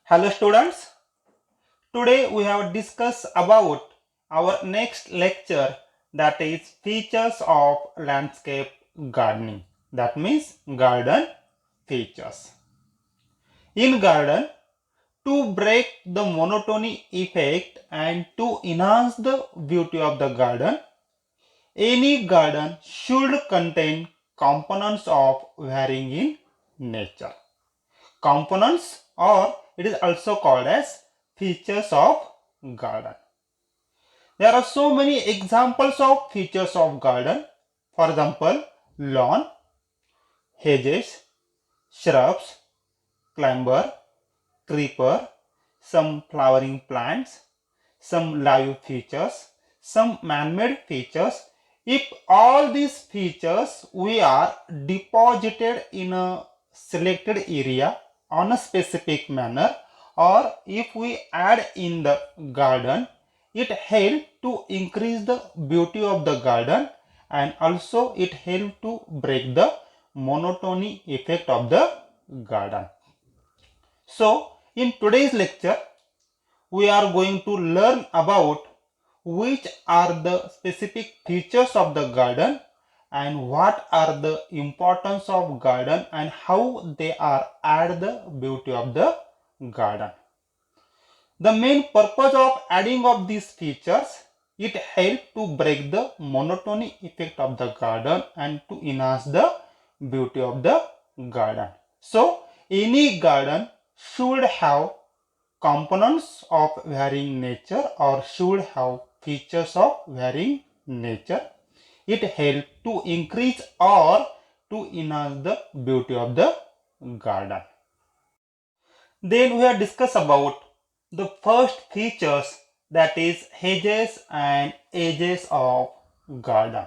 Hello students, today we have discussed about our next lecture, that is features of landscape gardening, that means garden features. In garden, to break the monotony effect and to enhance the beauty of the garden, any garden should contain components of varying in nature. Components, or it is also called as features of garden. There are so many examples of features of garden. For example, lawn, hedges, shrubs, climber, creeper, some flowering plants, some live features, some man-made features. If all these features we are deposited in a selected area on a specific manner, or if we add in the garden, it helps to increase the beauty of the garden, and also it helps to break the monotony effect of the garden. So in today's lecture we are going to learn about which are the specific features of the garden and what are the importance of garden and how they are add the beauty of the garden. The main purpose of adding of these features, it helps to break the monotony effect of the garden and to enhance the beauty of the garden. So any garden should have components of varying nature or should have features of varying nature. It helps to increase or to enhance the beauty of the garden. Then we have discussed about the first features, that is hedges and edges of garden.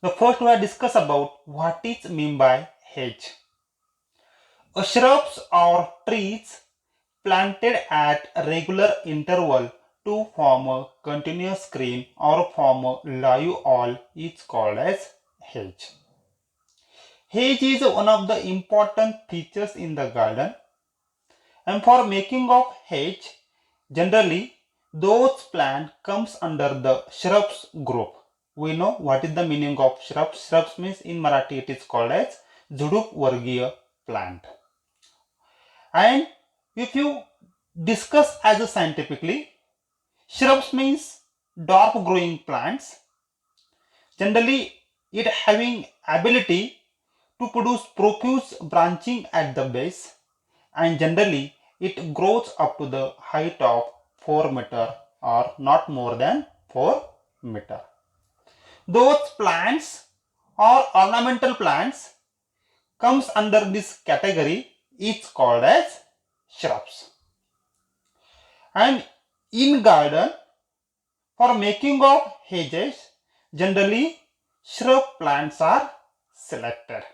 The first we have discussed about what is meant by hedge. Shrubs or trees planted at regular interval to form a continuous screen or form a live wall is called as hedge. Hedge is one of the important features in the garden, and for making of hedge, generally those plant comes under the shrubs group. We know what is the meaning of shrubs. Shrubs means in Marathi it is called as Juduk Vargiya plant. And if you discuss as a scientifically, shrubs means dark growing plants. Generally, it having ability to produce profuse branching at the base, and generally it grows up to the height of 4 meter or not more than 4 meter. Those plants or ornamental plants comes under this category is called as shrubs. And in garden, for making of hedges, generally shrub plants are selected.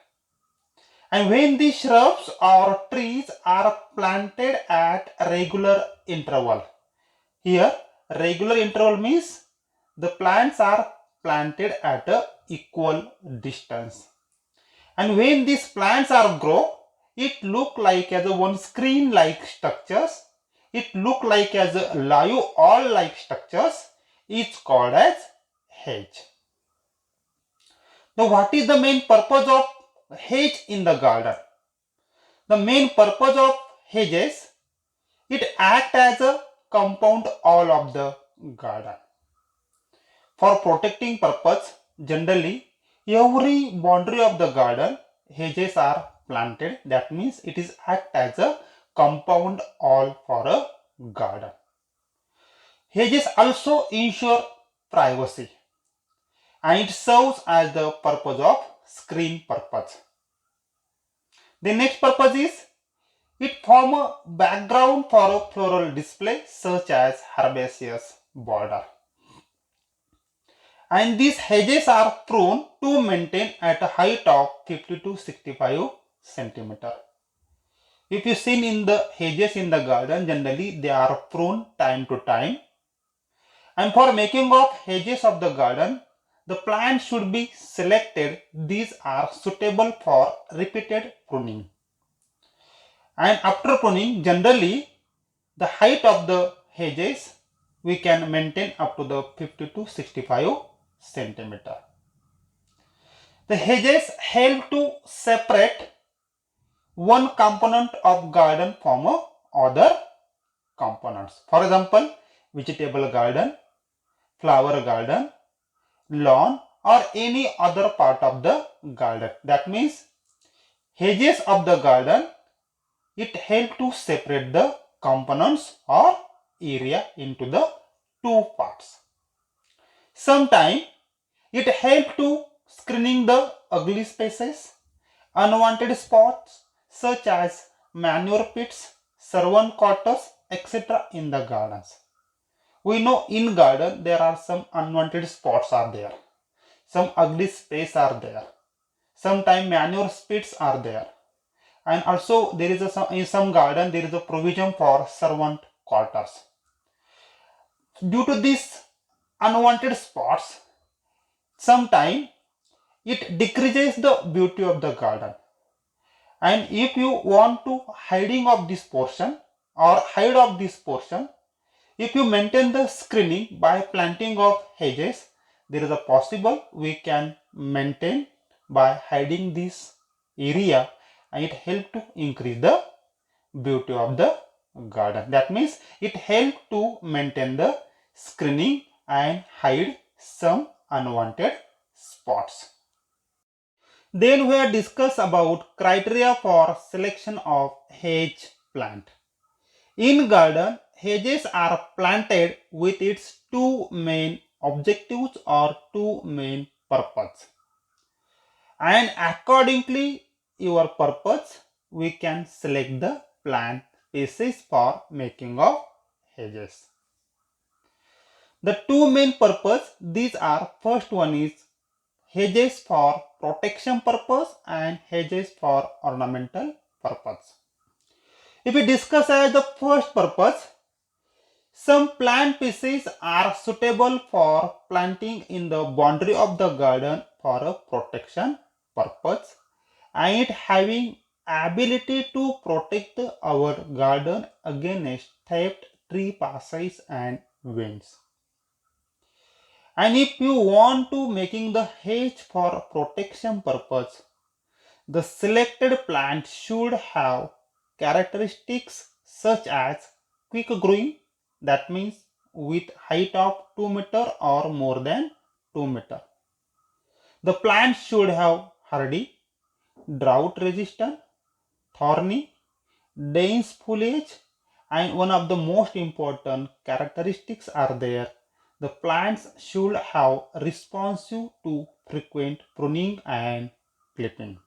And when the shrubs or trees are planted at regular interval, here regular interval means the plants are planted at a equal distance. And when these plants are grow, it look like as a one screen like structures, it look like as a live all like structures, it's called as hedge. Now what is the main purpose of hedge in the garden? The main purpose of hedges, it act as a compound wall of the garden. For protecting purpose, generally every boundary of the garden hedges are planted. That means it is act as a compound wall for a garden. Hedges also ensure privacy, and it serves as the purpose of screen purpose. The next purpose is it form a background for a floral display such as herbaceous border. And these hedges are pruned to maintain at a height of 50 to 65 centimeter. If you see in the hedges in the garden, generally they are pruned time to time. And for making of hedges of the garden, the plants should be selected. These are suitable for repeated pruning. And after pruning, generally the height of the hedges we can maintain up to the 50 to 65 centimeter. The hedges help to separate one component of garden from other components. For example, vegetable garden, flower garden, lawn, or any other part of the garden. That means hedges of the garden, it helps to separate the components or area into the two parts. Sometimes it helps to screening the ugly spaces, unwanted spots such as manure pits, servant quarters, etc. in the gardens. We know in garden there are some unwanted spots are there, some ugly space are there, sometimes manure pits are there, and also there is in some garden there is a provision for servant quarters. Due to these unwanted spots, sometimes it decreases the beauty of the garden. And if you want to hiding of this portion or hide of this portion, if you maintain the screening by planting of hedges, there is a possible we can maintain by hiding this area, and it helps to increase the beauty of the garden. That means it helps to maintain the screening and hide some unwanted spots. Then we have discussed about criteria for selection of hedge plant. In garden, hedges are planted with its two main objectives or two main purpose. And accordingly your purpose, we can select the plant species for making of hedges. The two main purpose, these are, first one is hedges for protection purpose and hedges for ornamental purpose. If we discuss as the first purpose, some plant species are suitable for planting in the boundary of the garden for a protection purpose, and it having ability to protect our garden against theft, tree passage and winds. And if you want to making the hedge for protection purpose, the selected plant should have characteristics such as quick growing, that means with height of 2 meter or more than 2 meter. The plant should have hardy, drought resistant, thorny, dense foliage, and one of the most important characteristics are there. The plants should have responsive to frequent pruning and clipping.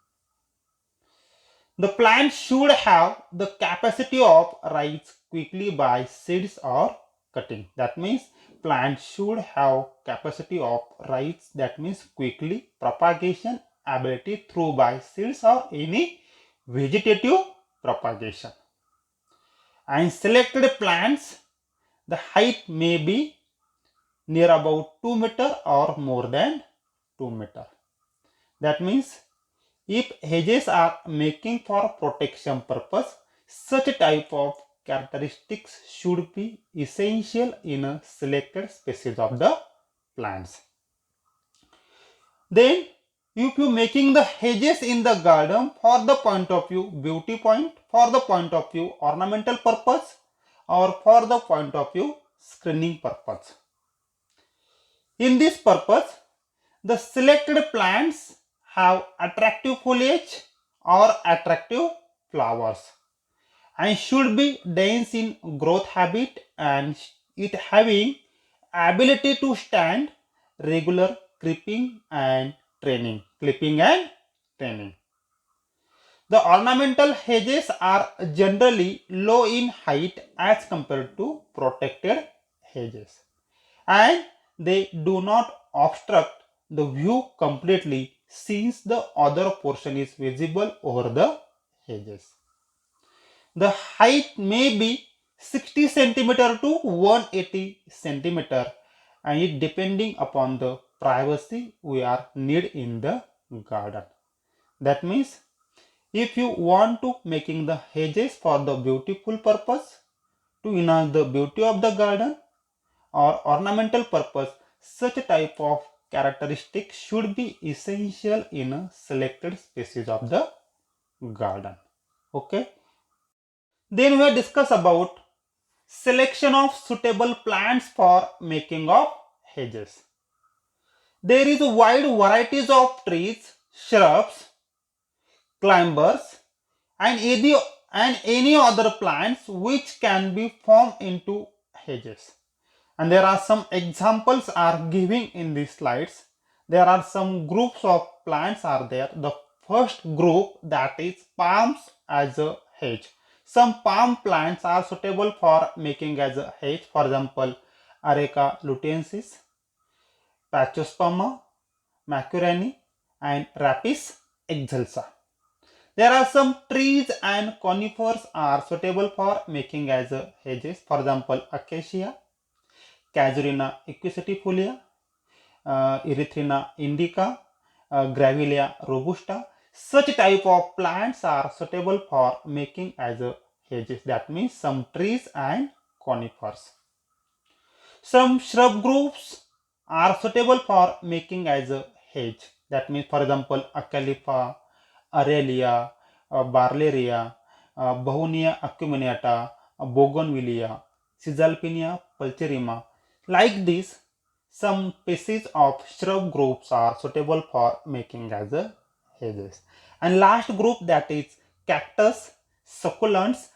The plant should have the capacity of rise quickly by seeds or cutting. That means plant should have capacity of rise, that means quickly propagation ability through by seeds or any vegetative propagation. And selected plants, the height may be near about 2 meter or more than 2 meter. That means if hedges are making for protection purpose, such a type of characteristics should be essential in a selected species of the plants. Then if you making the hedges in the garden for the point of view beauty point, for the point of view ornamental purpose, or for the point of view screening purpose. In this purpose, the selected plants have attractive foliage or attractive flowers and should be dense in growth habit, and it having ability to stand regular clipping and training. The ornamental hedges are generally low in height as compared to protected hedges, and they do not obstruct the view completely since the other portion is visible over the hedges. The height may be 60 centimeter to 180 centimeter, and it depending upon the privacy we are need in the garden. That means If you want to making the hedges for the beautiful purpose, to enhance the beauty of the garden or ornamental purpose, such type of characteristic should be essential in a selected species of the garden. Okay. Then we have discussed about selection of suitable plants for making of hedges. There is a wide varieties of trees, shrubs, climbers, and any other plants which can be formed into hedges. And there are some examples are giving in these slides. There are some groups of plants are there. The first group, that is palms as a hedge. Some palm plants are suitable for making as a hedge. For example, Areca lutensis, Pachosperma, Macurani, and Rapis excelsa. There are some trees and conifers are suitable for making as a hedges. For example, Acacia, Casuarina equisetifolia, Erythrina indica, Grevillea robusta. Such type of plants are suitable for making as a hedges. That means some trees and conifers. Some shrub groups are suitable for making as a hedge. That means, for example, Acalypha, Aurelia, Barleria, Bahunia acuminata, Bougainvillea, Cisalpinia pulcherrima. Like this, some species of shrub groups are suitable for making as a hedges. And last group, that is cactus, succulents,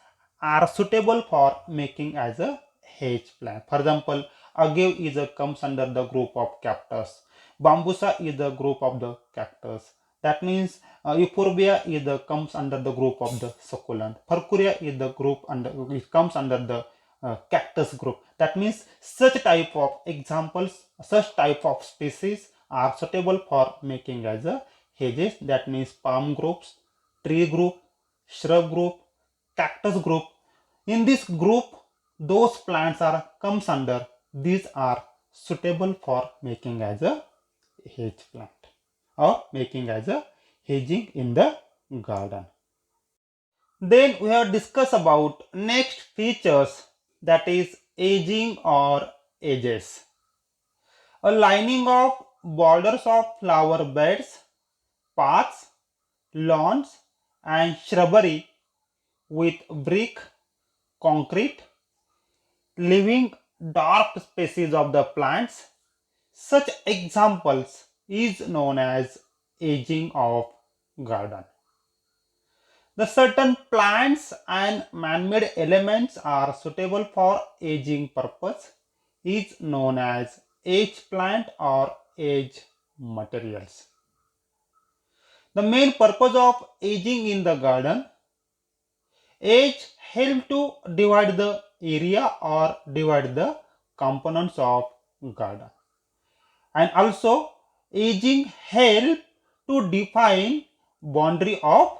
are suitable for making as a hedge plant. For example, agave is comes under the group of cactus. Bambusa is the group of the cactus. That means Euphorbia is comes under the group of the succulent. Furcuria is the group under it comes under the cactus group. That means such type of examples, such type of species are suitable for making as a hedges. That means palm groups, tree group, shrub group, cactus group. In this group, those plants are comes under. These are suitable for making as a hedge plant or making as a hedging in the garden. Then we have discussed about next features, that is aging or edges. A lining of borders of flower beds, paths, lawns and shrubbery with brick, concrete, leaving dark spaces of the plants. Such examples is known as aging of garden. The certain plants and man-made elements are suitable for aging purpose is known as age plant or age materials. The main purpose of aging in the garden, age help to divide the area or divide the components of garden. And also aging help to define boundary of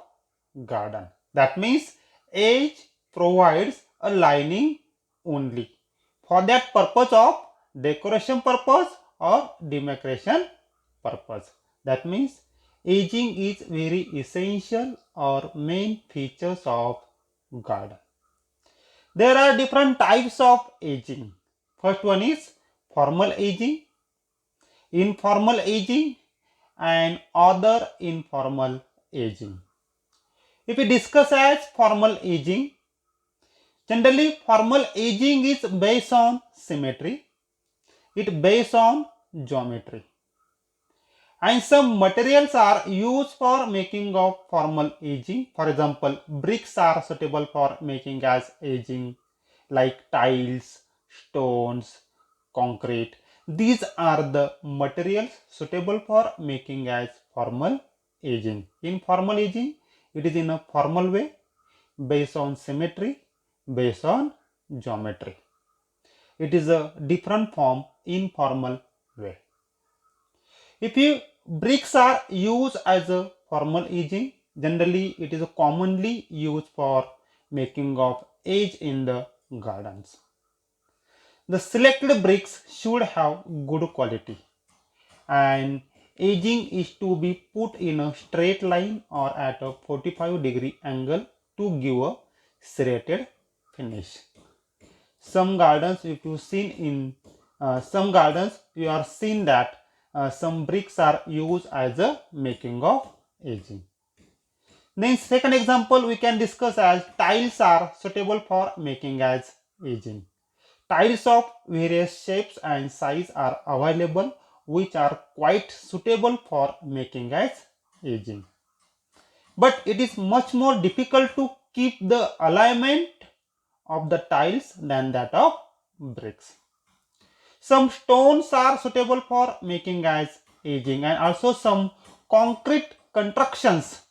garden. That means age provides a lining only for that purpose of decoration purpose or demarcation purpose. That means aging is very essential or main features of garden. There are different types of aging. First one is formal aging, informal aging and other informal aging. If we discuss as formal aging, generally formal aging is based on symmetry, it based on geometry. And some materials are used for making of formal aging. For example, bricks are suitable for making as aging, like tiles, stones, concrete. These are the materials suitable for making as formal aging. In formal aging, it is in a formal way, based on symmetry, based on geometry. It is a different form, informal way. If you bricks are used as a formal aging, generally it is commonly used for making of age in the gardens. The selected bricks should have good quality and aging is to be put in a straight line or at a 45-degree angle to give a serrated finish. Some gardens, if you seen in some gardens, you are seen that some bricks are used as a making of aging. Then second example we can discuss as tiles are suitable for making as aging. Tiles of various shapes and size are available which are quite suitable for making as aging. But it is much more difficult to keep the alignment of the tiles than that of bricks. Some stones are suitable for making as aging, and also some concrete constructions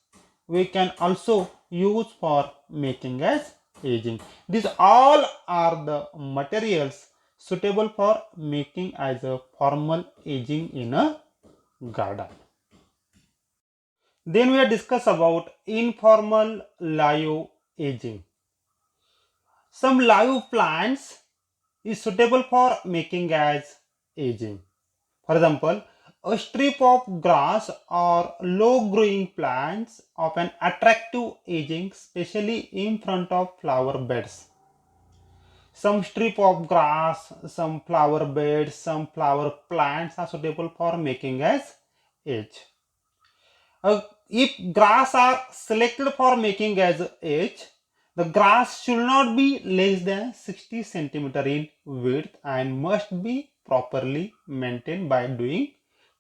we can also use for making as aging. These all are the materials suitable for making as a formal aging in a garden. Then we will discuss about informal live aging. Some live plants is suitable for making as aging. For example, a strip of grass or low growing plants of an attractive aging, especially in front of flower beds. Some strip of grass, some flower beds, some flower plants are suitable for making as age. If grass are selected for making as age, the grass should not be less than 60 centimeter in width and must be properly maintained by doing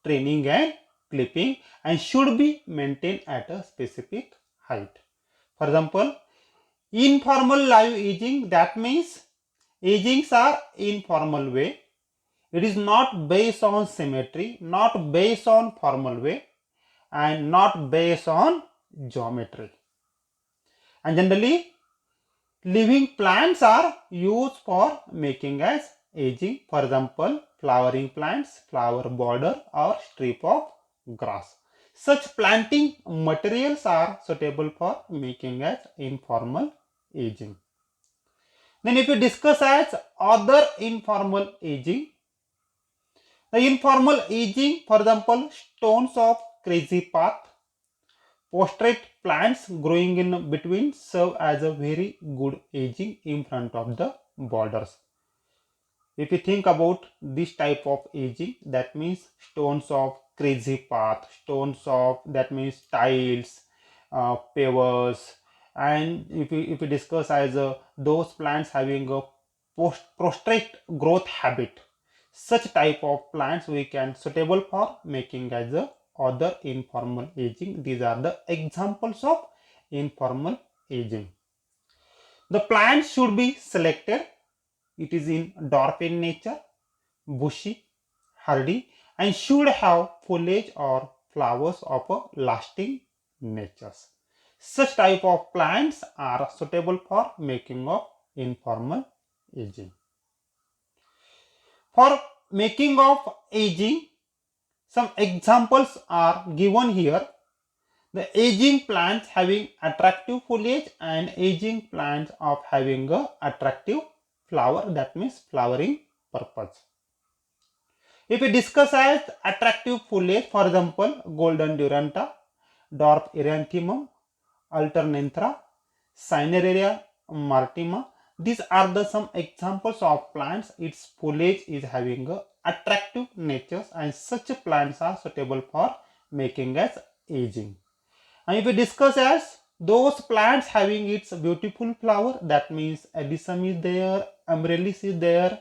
training and clipping, and should be maintained at a specific height. For example, informal live aging, that means agings are informal way. It is not based on symmetry, not based on formal way, and not based on geometry. And generally, living plants are used for making as aging. For example, flowering plants, flower border, or strip of grass. Such planting materials are suitable for making as informal aging. Then if we discuss as other informal aging, the informal aging, for example, stones of crazy path, prostrate plants growing in between serve as a very good aging in front of the borders. If you think about this type of aging, that means stones of crazy path, stones of, that means tiles, pavers, and if we discuss as those plants having a prostrate growth habit, such type of plants we can suitable for making as a other informal aging. These are the examples of informal aging. The plants should be selected. It is in dwarf in nature, bushy, hardy, and should have foliage or flowers of a lasting nature. Such type of plants are suitable for making of informal aging. For making of aging, some examples are given here. The aging plants having attractive foliage and aging plants of having a attractive flower, that means flowering purpose. If we discuss as attractive foliage, for example, golden duranta, dwarf eranthemum, alternanthera, cineraria martima, these are the some examples of plants. Its foliage is having a attractive natures, and such plants are suitable for making as aging. And if we discuss as those plants having its beautiful flower, that means alyssum is there, amaryllis is there,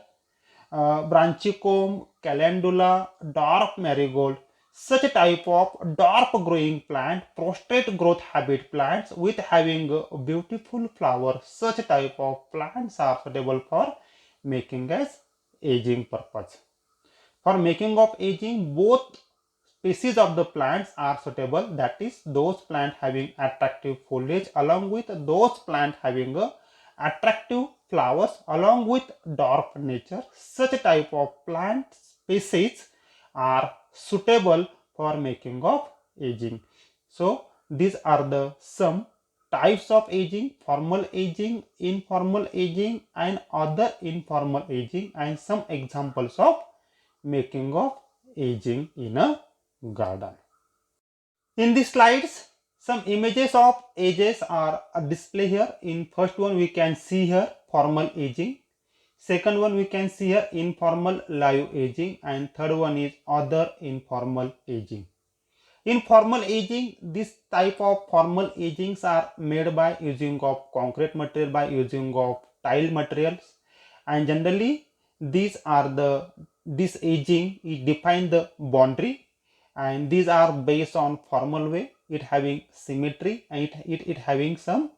branchicome, calendula, dwarf marigold, such type of dwarf growing plant, prostrate growth habit plants with having a beautiful flower, such type of plants are suitable for making as aging purpose. For making of aging, both species of the plants are suitable, that is those plants having attractive foliage along with those plants having a attractive flowers along with dwarf nature. Such type of plant species are suitable for making of aging. So these are the some types of aging: formal aging, informal aging, and other informal aging, and some examples of making of aging in a garden. In these slides, some images of edges are displayed here. In first one we can see here formal edging. Second one we can see here informal live edging, and third one is other informal edging. In formal edging, this type of formal edgings are made by using of concrete material, by using of tile materials, and generally this edging is define the boundary, and these are based on formal way, it having symmetry and it having some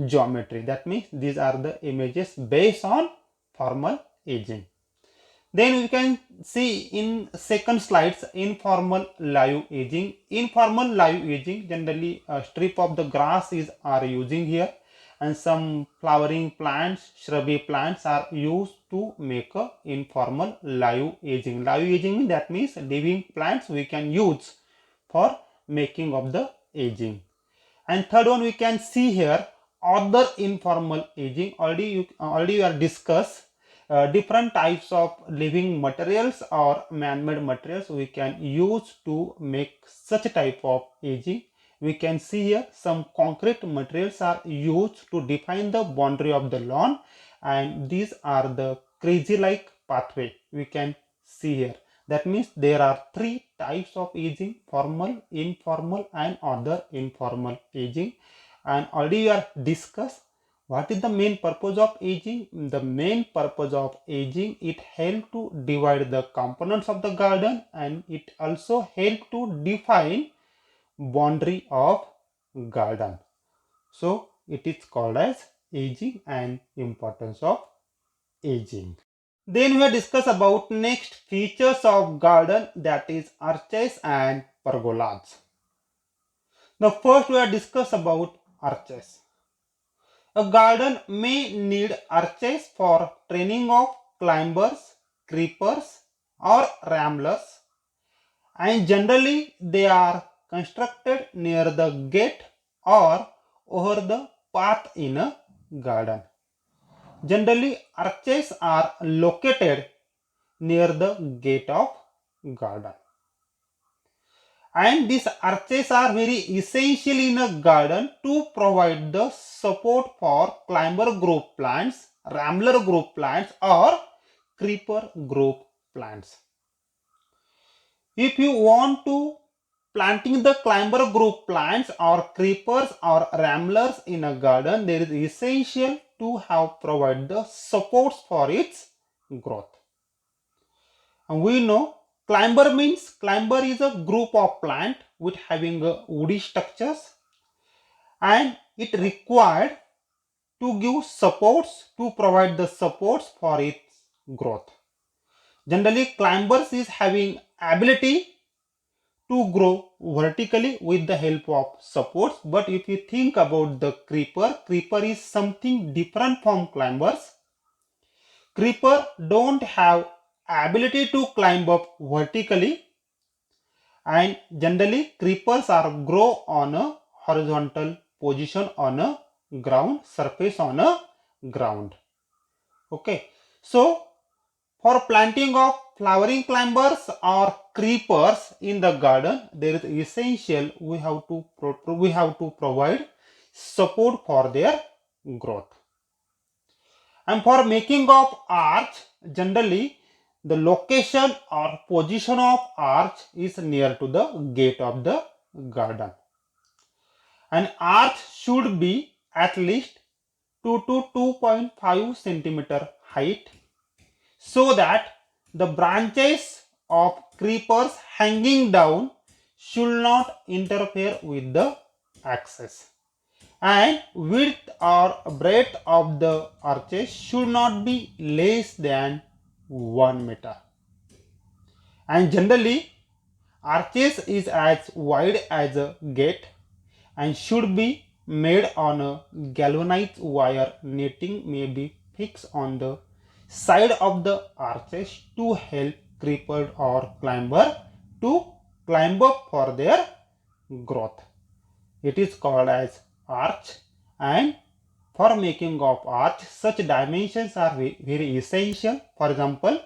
geometry. That means these are the images based on formal edging. Then we can see in second slides informal live edging. Informal live edging, generally a strip of the grass is are using here, and some flowering plants, shrubby plants are used to make a informal live edging. Live edging, that means living plants we can use for making of the edging. And third one we can see here other informal edging. Already you are discussed different types of living materials or man-made materials we can use to make such type of edging. We can see here some concrete materials are used to define the boundary of the lawn, and these are the crazy like pathway we can see here. That means there are three types of edging: formal, informal and other informal edging. And already you are discussed what is the main purpose of edging. The main purpose of edging, it helps to divide the components of the garden, and it also helps to define boundary of garden. So it is called as edging and importance of edging. Then we will discuss about next features of garden, that is arches and pergolas. Now first we will discuss about arches. A garden may need arches for training of climbers, creepers or ramblers, and generally they are constructed near the gate or over the path in a garden. Generally arches are located near the gate of garden, and these arches are very essential in a garden to provide the support for climber group plants, rambler group plants or creeper group plants. If you want to planting the climber group plants or creepers or ramblers in a garden, there is essential to have provide the supports for its growth. And we know climber is a group of plant with having woody structures, and it required to give supports, to provide the supports for its growth. Generally climbers is having ability to grow vertically with the help of supports, but if you think about the creeper is something different from climbers. Creeper don't have ability to climb up vertically, and generally creepers are grow on a horizontal position on a ground surface on a ground. Okay, so for planting of flowering climbers or creepers in the garden, there is essential we have to provide support for their growth. And for making of arch, generally the location or position of arch is near to the gate of the garden. An arch should be at least 2 to 2.5 centimeter height, so that the branches of creepers hanging down should not interfere with the access, and width or breadth of the arches should not be less than 1 meter, and generally arches is as wide as a gate and should be made on a galvanized wire. Netting may be fixed on the side of the arches to help creeper or climber to climb up for their growth. It is called as arch, and for making of arch such dimensions are very essential. For example,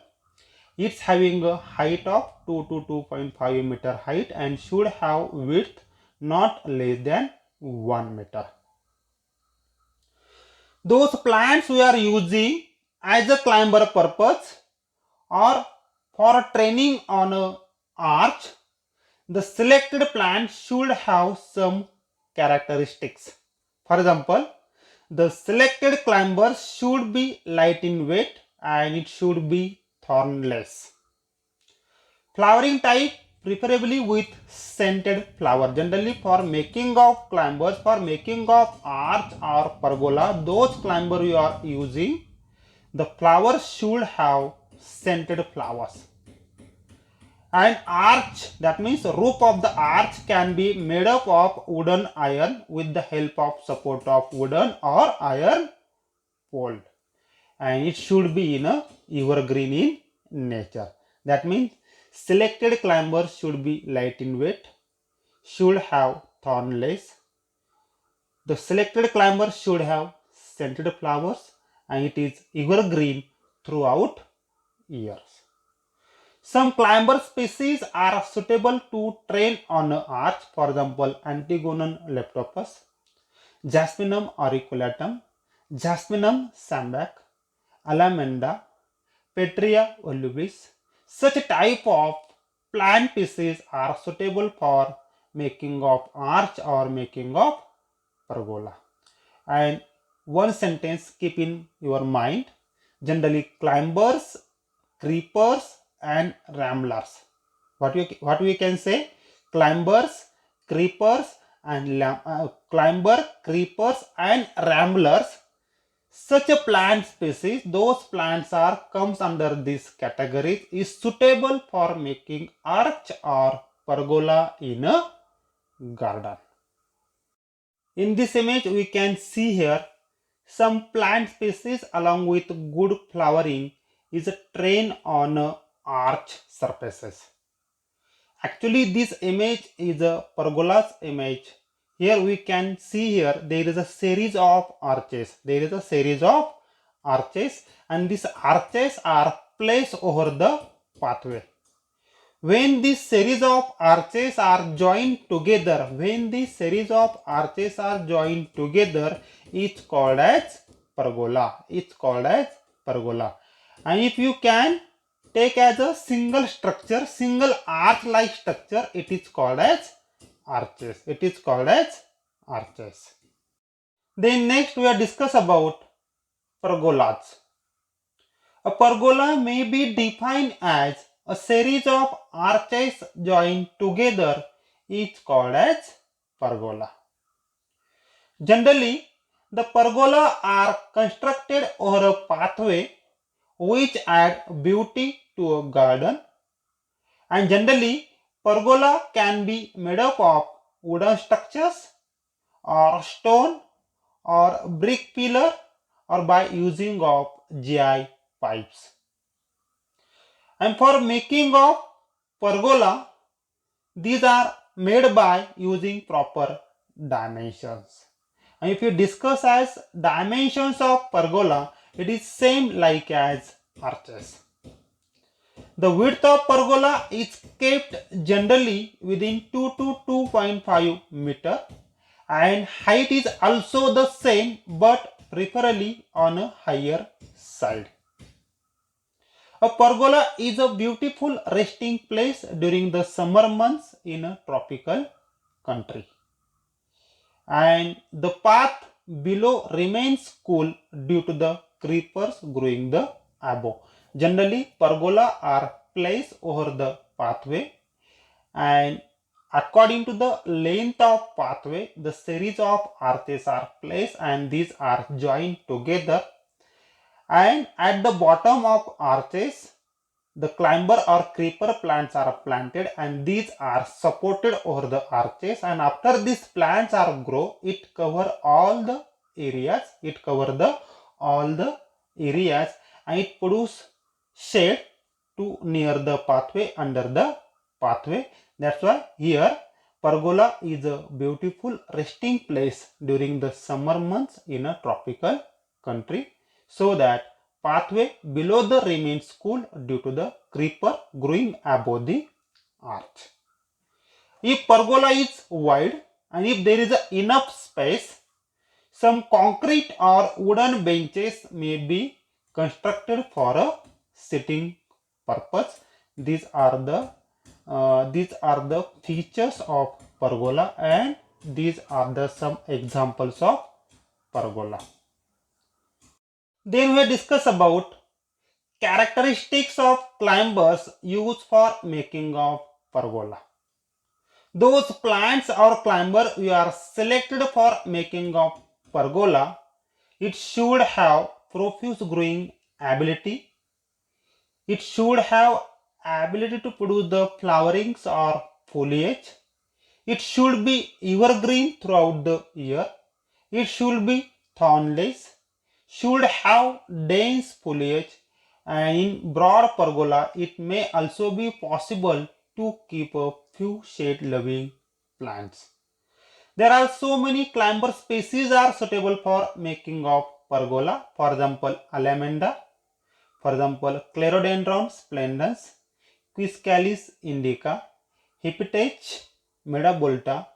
It's having a height of 2 to 2.5 meter height and should have width not less than 1 meter. Those plants we are using as a climber purpose or for training on a arch, the selected plant should have some characteristics. For example, the selected climber should be light in weight and it should be thornless. Flowering type preferably with scented flower. Generally for making of climbers, for making of arch or pergola, those climber you are using, the flowers should have scented flowers. An arch, that means roof of the arch, can be made up of wooden iron with the help of support of wooden or iron pole, and it should be in a evergreen in nature. That means selected climbers should be light in weight, should have thornless. The selected climbers should have scented flowers and it is evergreen throughout years. Some climber species are suitable to train on an arch, for example, Antigonum leptopus, Jasminum auriculatum, Jasminum sambac, Alamanda, Petria volubis. Such type of plant species are suitable for making of arch or making of pergola. And one sentence keep in your mind, generally climbers, creepers and ramblers. What we can say? Climbers, creepers and creepers and ramblers. Such a plant species, those plants are comes under this category, is suitable for making arch or pergola in a garden. In this image we can see here some plant species along with good flowering is trained on arch surfaces. Actually this image is a pergola's image. Here we can see here there is a series of arches. There is a series of arches and these arches are placed over the pathway. When this series of arches are joined together, it's called as pergola. It's called as pergola. And if you can take as a single structure, single arch-like structure, it is called as arches. It is called as arches. Then next we are discuss about pergolas. A pergola may be defined as a series of arches joined together is called as pergola. Generally, the pergola are constructed over a pathway which add beauty to a garden, and generally pergola can be made up of wooden structures or stone or brick pillar or by using of GI pipes. And for making of pergola, these are made by using proper dimensions. And if you discuss as dimensions of pergola, it is same like as arches. The width of pergola is kept generally within 2 to 2.5 meter and height is also the same but preferably on a higher side. A pergola is a beautiful resting place during the summer months in a tropical country. And the path below remains cool due to the creepers growing the above. Generally, pergola are placed over the pathway and according to the length of pathway, the series of arches are placed and these are joined together. And at the bottom of arches, the climber or creeper plants are planted and these are supported over the arches, and after these plants are grow, it cover all the areas, and it produce shade to near the pathway, under the pathway. That's why here pergola is a beautiful resting place during the summer months in a tropical country, so that pathway below the remains cool due to the creeper growing above the arch. If pergola is wide and if there is enough space, some concrete or wooden benches may be constructed for a sitting purpose. These are the features of pergola, and these are the some examples of pergola. Then we discuss about characteristics of climbers used for making of pergola. Those plants or climber we are selected for making of pergola, it should have profuse growing ability. It should have ability to produce the flowerings or foliage. It should be evergreen throughout the year. It should be thornless. Should have dense foliage, and in broad pergola it may also be possible to keep a few shade loving plants. There are so many climber species are suitable for making of pergola. For example, alamanda, for example, Clerodendron splendens, Quiscalis indica, Hipitech medabolta,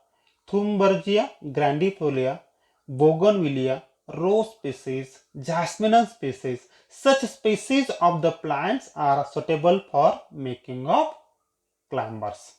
Thunbergia grandifolia, Bougainvillea, rose species, jasminum species. Such species of the plants are suitable for making of climbers.